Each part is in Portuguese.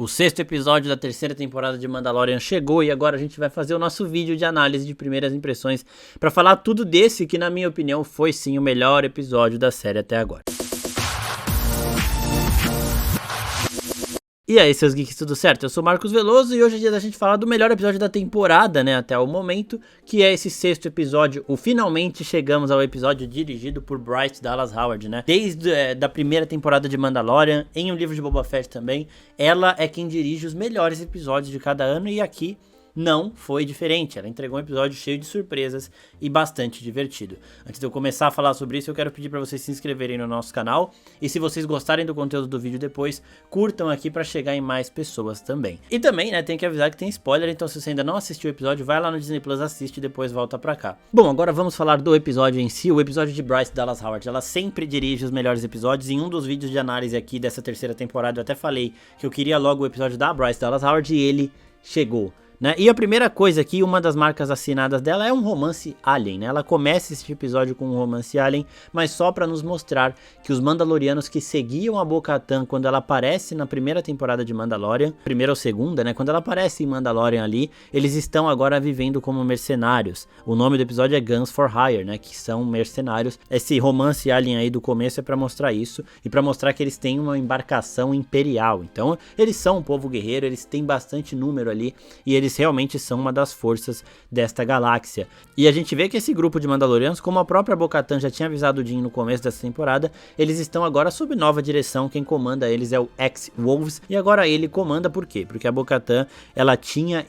O sexto episódio da terceira temporada de Mandalorian chegou e agora a gente vai fazer o nosso vídeo de análise de primeiras impressões para falar tudo desse que, na minha opinião, foi sim o melhor episódio da série até agora. E aí, seus geeks, tudo certo? Eu sou o Marcos Veloso e hoje é dia da gente falar do melhor episódio da temporada, né, até o momento, que é esse sexto episódio. Finalmente chegamos ao episódio dirigido por Bryce Dallas Howard, né? Desde da primeira temporada de Mandalorian, em um livro de Boba Fett também, ela é quem dirige os melhores episódios de cada ano e aqui não foi diferente. Ela entregou um episódio cheio de surpresas e bastante divertido. Antes de eu começar a falar sobre isso, eu quero pedir para vocês se inscreverem no nosso canal. E se vocês gostarem do conteúdo do vídeo depois, curtam aqui para chegar em mais pessoas também. E também, né, tem que avisar que tem spoiler, então se você ainda não assistiu o episódio, vai lá no Disney Plus, assiste e depois volta pra cá. Bom, agora vamos falar do episódio em si, o episódio de Bryce Dallas Howard. Ela sempre dirige os melhores episódios. Em um dos vídeos de análise aqui dessa terceira temporada, eu até falei que eu queria logo o episódio da Bryce Dallas Howard e ele chegou. Né? E a primeira coisa aqui, uma das marcas assinadas dela é um romance alien, né? Ela começa esse episódio com um romance alien, mas só pra nos mostrar que os Mandalorianos que seguiam a Bo-Katan quando ela aparece na primeira temporada de Mandalorian, primeira ou segunda, né? Quando ela aparece em Mandalorian ali, eles estão agora vivendo como mercenários. O nome do episódio é Guns for Hire, né? Que são mercenários. Esse romance alien aí do começo é pra mostrar isso e pra mostrar que eles têm uma embarcação imperial. Então, eles são um povo guerreiro, eles têm bastante número ali e eles realmente são uma das forças desta galáxia. E a gente vê que esse grupo de Mandalorianos, como a própria Bo-Katan já tinha avisado o Din no começo dessa temporada, eles estão agora sob nova direção. Quem comanda eles é o X-Wolves e agora ele comanda por quê? Porque a Bo-Katan, ela tinha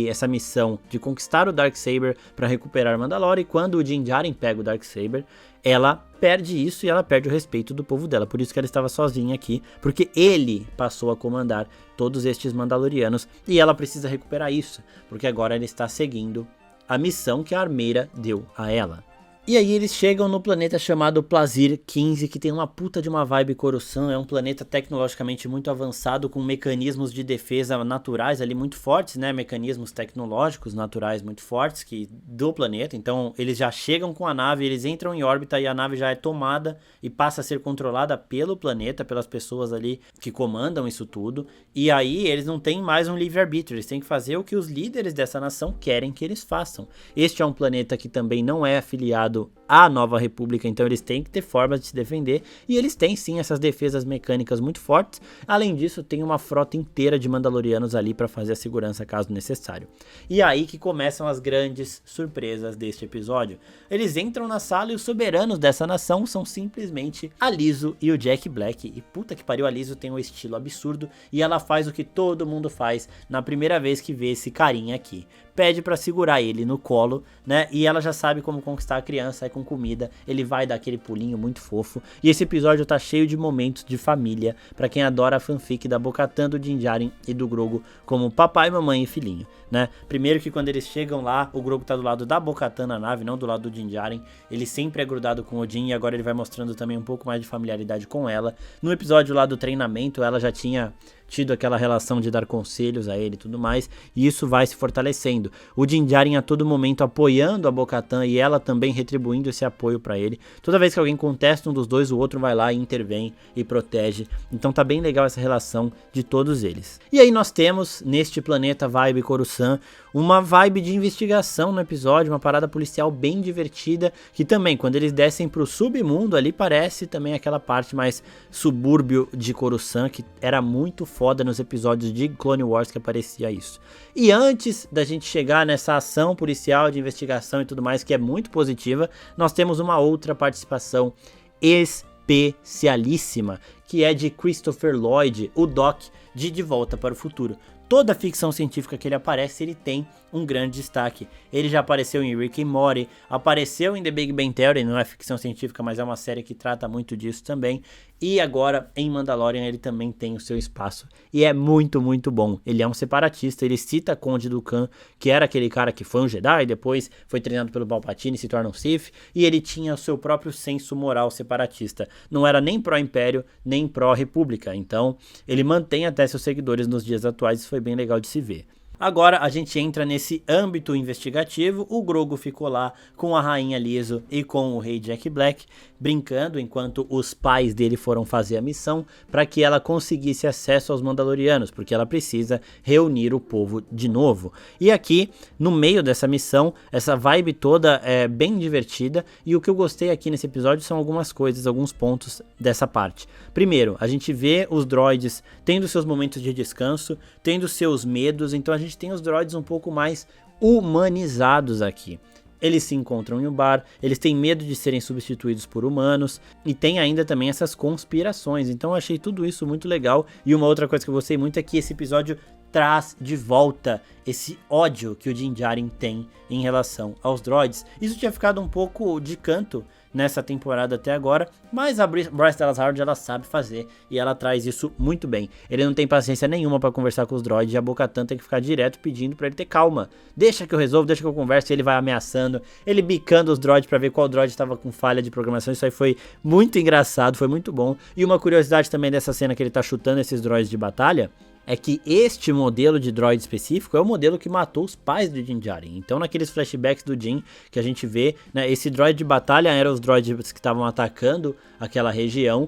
essa missão de conquistar o Darksaber para recuperar Mandalore, e quando o Din Djarin pega o Darksaber, ela perde isso e ela perde o respeito do povo dela. Por isso que ela estava sozinha aqui, porque ele passou a comandar todos estes Mandalorianos e ela precisa recuperar isso, porque agora ela está seguindo a missão que a armeira deu a ela. E aí eles chegam no planeta chamado Plazir 15, que tem uma puta de uma vibe Coruscant. É um planeta tecnologicamente muito avançado, com mecanismos de defesa naturais ali muito fortes, né? Mecanismos tecnológicos naturais muito fortes do planeta. Então eles já chegam com a nave, eles entram em órbita e a nave já é tomada e passa a ser controlada pelo planeta, pelas pessoas ali que comandam isso tudo. E aí eles não têm mais um livre-arbítrio, eles têm que fazer o que os líderes dessa nação querem que eles façam. Este é um planeta que também não é afiliado à Nova República, então eles têm que ter formas de se defender, e eles têm sim essas defesas mecânicas muito fortes. Além disso, tem uma frota inteira de Mandalorianos ali para fazer a segurança caso necessário. E aí que começam as grandes surpresas deste episódio. Eles entram na sala e os soberanos dessa nação são simplesmente a Lyso e o Jack Black, e puta que pariu, a Lyso tem um estilo absurdo e ela faz o que todo mundo faz na primeira vez que vê esse carinha aqui. Pede pra segurar ele no colo, né? E ela já sabe como conquistar a criança, aí com comida, ele vai dar aquele pulinho muito fofo. E esse episódio tá cheio de momentos de família, pra quem adora a fanfic da Bo-Katan, do Din Djarin e do Grogu como papai, mamãe e filhinho, né? Primeiro que quando eles chegam lá, o Grogu tá do lado da Bo-Katan na nave, não do lado do Din Djarin. Ele sempre é grudado com o Din e agora ele vai mostrando também um pouco mais de familiaridade com ela. No episódio lá do treinamento, ela já tinha tido aquela relação de dar conselhos a ele e tudo mais, e isso vai se fortalecendo. O Din Djarin a todo momento apoiando a Bo-Katan e ela também retribuindo esse apoio pra ele. Toda vez que alguém contesta um dos dois, o outro vai lá e intervém e protege. Então tá bem legal essa relação de todos eles. E aí nós temos, neste planeta vibe Coruscant, uma vibe de investigação no episódio, uma parada policial bem divertida, que também, quando eles descem pro submundo ali, parece também aquela parte mais subúrbio de Coruscant, que era muito foda nos episódios de Clone Wars que aparecia isso. E antes da gente chegar nessa ação policial de investigação e tudo mais, que é muito positiva, nós temos uma outra participação especialíssima, que é de Christopher Lloyd, o Doc de Volta para o Futuro. Toda a ficção científica que ele aparece, ele tem um grande destaque. Ele já apareceu em Rick and Morty, apareceu em The Big Bang Theory, não é ficção científica, mas é uma série que trata muito disso também. E agora, em Mandalorian, ele também tem o seu espaço. E é muito, muito bom. Ele é um separatista, ele cita Conde Dooku, que era aquele cara que foi um Jedi, depois foi treinado pelo Palpatine e se torna um Sith. E ele tinha o seu próprio senso moral separatista. Não era nem pró-império, nem pró-república. Então, ele mantém até seus seguidores nos dias atuais, isso foi bem legal de se ver. Agora a gente entra nesse âmbito investigativo. O Grogu ficou lá com a Rainha Lyso e com o Rei Jack Black, brincando enquanto os pais dele foram fazer a missão para que ela conseguisse acesso aos Mandalorianos, porque ela precisa reunir o povo de novo. E aqui, no meio dessa missão, essa vibe toda é bem divertida, e o que eu gostei aqui nesse episódio são algumas coisas, alguns pontos dessa parte. Primeiro, a gente vê os droids tendo seus momentos de descanso, tendo seus medos, então a gente tem os droids um pouco mais humanizados aqui. Eles se encontram em um bar, eles têm medo de serem substituídos por humanos, e tem ainda também essas conspirações. Então eu achei tudo isso muito legal. E uma outra coisa que eu gostei muito é que esse episódio traz de volta esse ódio que o Din Djarin tem em relação aos droids. Isso tinha ficado um pouco de canto nessa temporada até agora, mas a Bryce Dallas Howard, ela sabe fazer e ela traz isso muito bem. Ele não tem paciência nenhuma pra conversar com os droids, e a Bo-Katan tem que ficar direto pedindo pra ele ter calma. Deixa que eu resolvo, deixa que eu converso, e ele vai ameaçando, ele bicando os droids pra ver qual droid estava com falha de programação. Isso aí foi muito engraçado, foi muito bom. E uma curiosidade também dessa cena que ele tá chutando esses droids de batalha, é que este modelo de droid específico é o modelo que matou os pais do Din Djarin. Então naqueles flashbacks do Din que a gente vê, né, esse droid de batalha eram os droids que estavam atacando aquela região.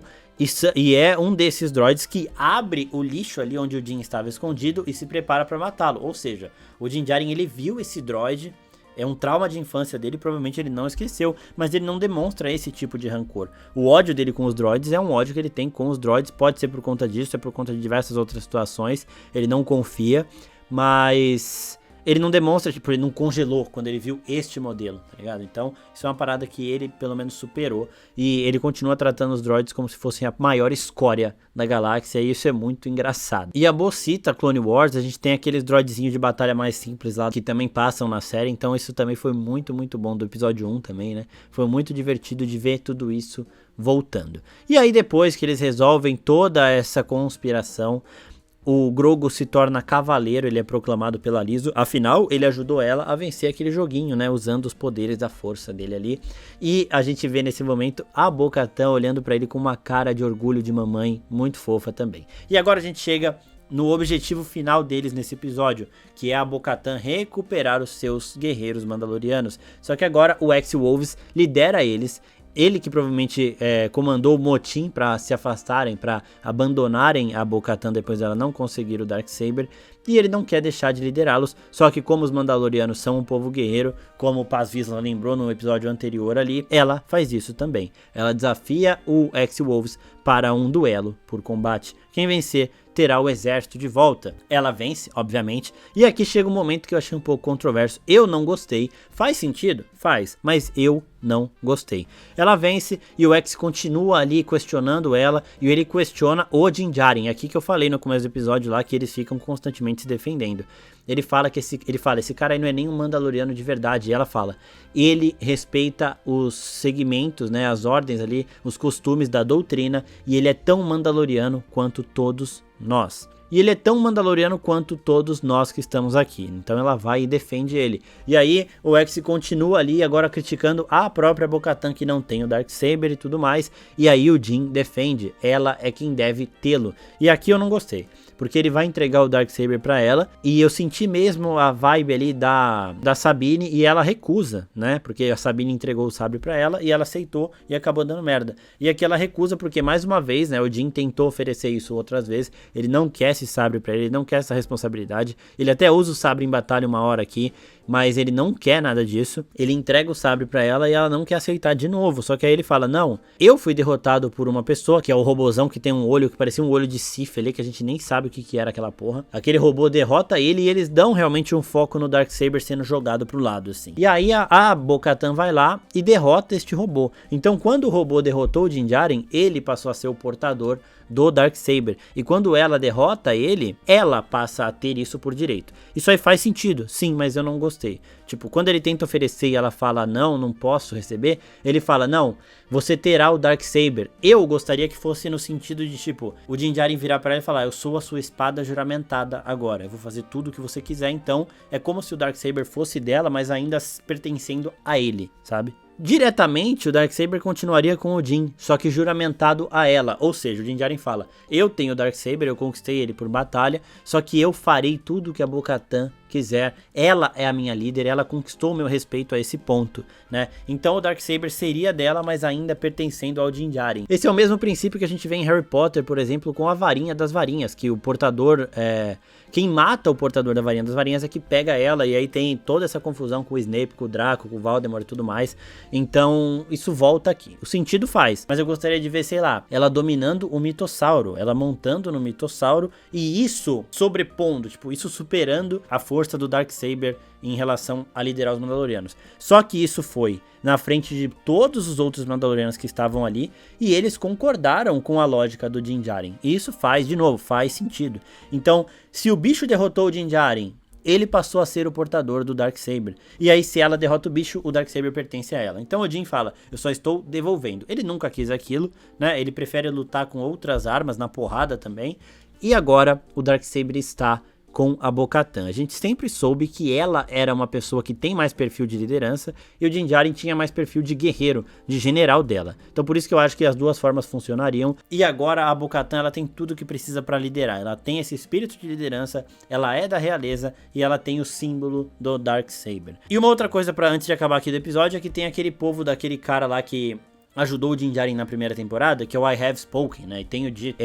E é um desses droids que abre o lixo ali onde o Din estava escondido e se prepara para matá-lo. Ou seja, o Din Djarin, ele viu esse droid, é um trauma de infância dele, provavelmente ele não esqueceu, mas ele não demonstra esse tipo de rancor. O ódio dele com os droids é um ódio que ele tem com os droids, pode ser por conta disso, é por conta de diversas outras situações, ele não confia, mas ele não demonstra, tipo, ele não congelou quando ele viu este modelo, tá ligado? Então, isso é uma parada que ele, pelo menos, superou, e ele continua tratando os droids como se fossem a maior escória da galáxia, e isso é muito engraçado. E a Bo cita Clone Wars, a gente tem aqueles droidzinhos de batalha mais simples lá, que também passam na série, então isso também foi muito, muito bom, do episódio 1 também, né? Foi muito divertido de ver tudo isso voltando. E aí, depois que eles resolvem toda essa conspiração, o Grogu se torna cavaleiro, ele é proclamado pela Lyso, afinal ele ajudou ela a vencer aquele joguinho, né, usando os poderes da força dele ali, e a gente vê nesse momento a Bo-Katan olhando pra ele com uma cara de orgulho de mamãe, muito fofa também. E agora a gente chega no objetivo final deles nesse episódio, que é a Bo-Katan recuperar os seus guerreiros mandalorianos, só que agora o X-Wolves lidera eles. Ele que provavelmente comandou o motim para se afastarem, para abandonarem a Bo-Katan depois dela não conseguir o Darksaber. E ele não quer deixar de liderá-los, só que como os Mandalorianos são um povo guerreiro, como o Paz Vizsla lembrou no episódio anterior ali, ela faz isso também. Ela desafia o X-Wolves para um duelo por combate. Quem vencer terá o exército de volta. Ela vence, obviamente, e aqui chega um momento que eu achei um pouco controverso. Eu não gostei. Faz sentido? Faz, mas eu não gostei. Ela vence e o X continua ali questionando ela, e ele questiona o Din Djarin. Aqui que eu falei no começo do episódio lá que eles ficam constantemente se defendendo. Ele fala que esse cara aí não é nem um Mandaloriano de verdade. E ela fala, ele respeita os segmentos, né, as ordens ali, os costumes da doutrina, e ele é tão Mandaloriano quanto todos nós. E ele é tão Mandaloriano quanto todos nós que estamos aqui. Então ela vai e defende ele. E aí o X continua ali agora criticando a própria Bo-Katan, que não tem o Darksaber e tudo mais. E aí o Din defende, ela é quem deve tê-lo. E aqui eu não gostei, porque ele vai entregar o Darksaber pra ela, e eu senti mesmo a vibe ali da Sabine, e ela recusa, né, porque a Sabine entregou o sabre pra ela, e ela aceitou, e acabou dando merda. E aqui ela recusa, porque mais uma vez, né, o Din tentou oferecer isso outras vezes, ele não quer esse sabre pra ele não quer essa responsabilidade, ele até usa o sabre em batalha uma hora aqui, mas ele não quer nada disso, ele entrega o sabre pra ela e ela não quer aceitar de novo, só que aí ele fala, não, eu fui derrotado por uma pessoa, que é o robozão que tem um olho que parecia um olho de Sif ali, que a gente nem sabe o que era aquela porra, aquele robô derrota ele e eles dão realmente um foco no Darksaber sendo jogado pro lado, assim. E aí a Bo-Katan vai lá e derrota este robô, então quando o robô derrotou o Din Djarin, ele passou a ser o portador do Darksaber, e quando ela derrota ele, ela passa a ter isso por direito. Isso aí faz sentido, sim, mas eu não gostei. Tipo, quando ele tenta oferecer e ela fala, não posso receber, ele fala, não, você terá o Darksaber. Eu gostaria que fosse no sentido de, tipo, o Din Djarin virar pra ela e falar, eu sou a sua espada juramentada agora, eu vou fazer tudo o que você quiser, então é como se o Darksaber fosse dela, mas ainda pertencendo a ele, sabe? Diretamente, o Darksaber continuaria com o Din, só que juramentado a ela, ou seja, o Din Djarin fala, eu tenho o Darksaber, eu conquistei ele por batalha, só que eu farei tudo que a Bo-Katan quiser, ela é a minha líder, ela conquistou o meu respeito a esse ponto, né? Então o Darksaber seria dela, mas ainda pertencendo ao Din Djarin. Esse é o mesmo princípio que a gente vê em Harry Potter, por exemplo, com a varinha das varinhas, que o portador, quem mata o portador da varinha das varinhas é que pega ela, e aí tem toda essa confusão com o Snape, com o Draco, com o Voldemort e tudo mais. Então isso volta aqui. O sentido faz, mas eu gostaria de ver, sei lá, ela dominando o mitossauro, ela montando no mitossauro, e isso sobrepondo, tipo, isso superando a força do Darksaber em relação a liderar os Mandalorianos. Só que isso foi na frente de todos os outros Mandalorianos que estavam ali, e eles concordaram com a lógica do Din Djarin. E isso faz, de novo, faz sentido. Então, se o bicho derrotou o Din Djarin, ele passou a ser o portador do Darksaber. E aí, se ela derrota o bicho, o Darksaber pertence a ela. Então o Din fala, eu só estou devolvendo. Ele nunca quis aquilo, né? Ele prefere lutar com outras armas, na porrada também. E agora, o Darksaber está com a Bo-Katan. A gente sempre soube que ela era uma pessoa que tem mais perfil de liderança e o Din Djarin tinha mais perfil de guerreiro, de general dela. Então por isso que eu acho que as duas formas funcionariam. E agora a Bo-Katan, ela tem tudo que precisa para liderar. Ela tem esse espírito de liderança, ela é da realeza e ela tem o símbolo do Darksaber. E uma outra coisa para antes de acabar aqui do episódio é que tem aquele povo daquele cara lá que ajudou o Din Djarin na primeira temporada, que é o I Have Spoken, né? E tenho dito,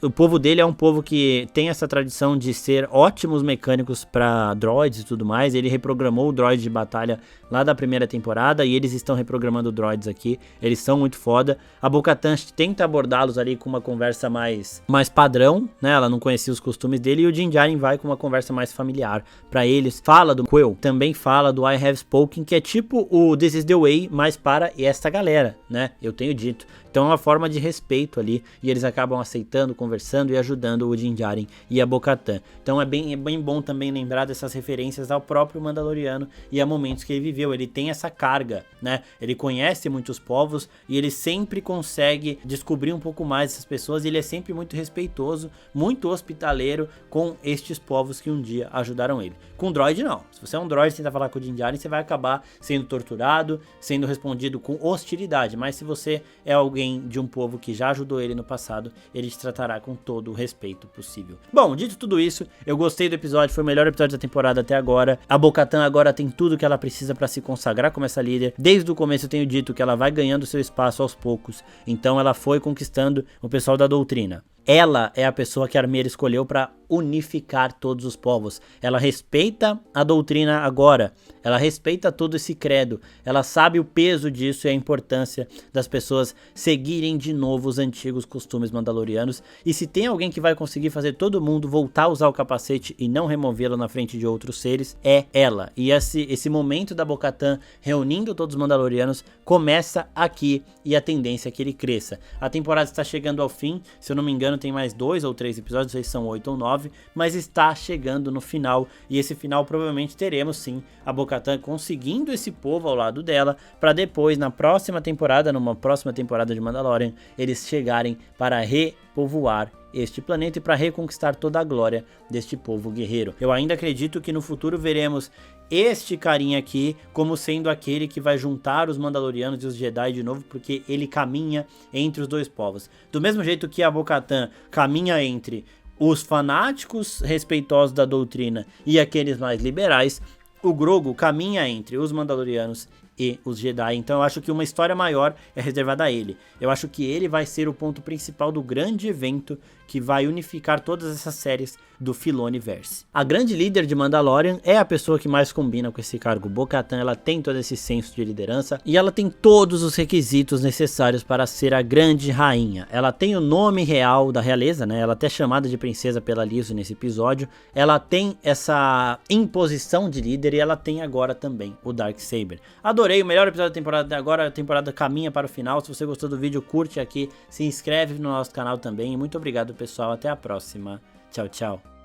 o povo dele é um povo que tem essa tradição de ser ótimos mecânicos para droids e tudo mais. Ele reprogramou o droid de batalha lá da primeira temporada e eles estão reprogramando droids aqui. Eles são muito foda. A Bo-Katan tenta abordá-los ali com uma conversa mais padrão, né? Ela não conhecia os costumes dele, e o Din Djarin vai com uma conversa mais familiar para eles. Fala do Quill, também fala do I Have Spoken, que é tipo o This is the Way, mas para essa galera, né? Eu tenho dito. Então é uma forma de respeito ali, e eles acabam aceitando, conversando e ajudando o Din Djarin e a Bo-Katan. Então é bem bom também lembrar dessas referências ao próprio Mandaloriano e a momentos que ele viveu. Ele tem essa carga, né? Ele conhece muitos povos e ele sempre consegue descobrir um pouco mais dessas pessoas, e ele é sempre muito respeitoso, muito hospitaleiro com estes povos que um dia ajudaram ele. Com droid não. Se você é um droid e tenta falar com o Din Djarin, você vai acabar sendo torturado, sendo respondido com hostilidade. Mas se você é alguém de um povo que já ajudou ele no passado, ele te tratará com todo o respeito possível. Bom, dito tudo isso, eu gostei do episódio, foi o melhor episódio da temporada até agora. A Bo-Katan agora tem tudo que ela precisa para se consagrar como essa líder. Desde o começo eu tenho dito que ela vai ganhando seu espaço aos poucos, então ela foi conquistando o pessoal da doutrina. Ela é a pessoa que a Armeira escolheu para unificar todos os povos. Ela respeita a doutrina agora. Ela respeita todo esse credo. Ela sabe o peso disso e a importância das pessoas seguirem de novo os antigos costumes mandalorianos. E se tem alguém que vai conseguir fazer todo mundo voltar a usar o capacete e não removê-lo na frente de outros seres, é ela. E esse momento da Bo-Katan reunindo todos os mandalorianos começa aqui, e a tendência é que ele cresça. A temporada está chegando ao fim, se eu não me engano tem mais 2 ou 3 episódios, não sei se são 8 ou 9, mas está chegando no final, e esse final provavelmente teremos sim a Bo-Katan conseguindo esse povo ao lado dela, para depois na próxima temporada, numa próxima temporada de Mandalorian, eles chegarem para repovoar este planeta e para reconquistar toda a glória deste povo guerreiro. Eu ainda acredito que no futuro veremos este carinha aqui como sendo aquele que vai juntar os Mandalorianos e os Jedi de novo, porque ele caminha entre os dois povos. Do mesmo jeito que a Bo-Katan caminha entre os fanáticos respeitosos da doutrina e aqueles mais liberais, o Grogu caminha entre os Mandalorianos e os Jedi. Então eu acho que uma história maior é reservada a ele. Eu acho que ele vai ser o ponto principal do grande evento que vai unificar todas essas séries do Filoniverse. A grande líder de Mandalorian é a pessoa que mais combina com esse cargo. Bo-Katan, ela tem todo esse senso de liderança e ela tem todos os requisitos necessários para ser a grande rainha. Ela tem o nome real da realeza, né? Ela é até chamada de princesa pela Lizzo nesse episódio. Ela tem essa imposição de líder e ela tem agora também o Darksaber. Adorei, o melhor episódio da temporada até agora. A temporada caminha para o final. Se você gostou do vídeo, curte aqui, se inscreve no nosso canal também. E muito obrigado, pessoal. Até a próxima. Tchau, tchau.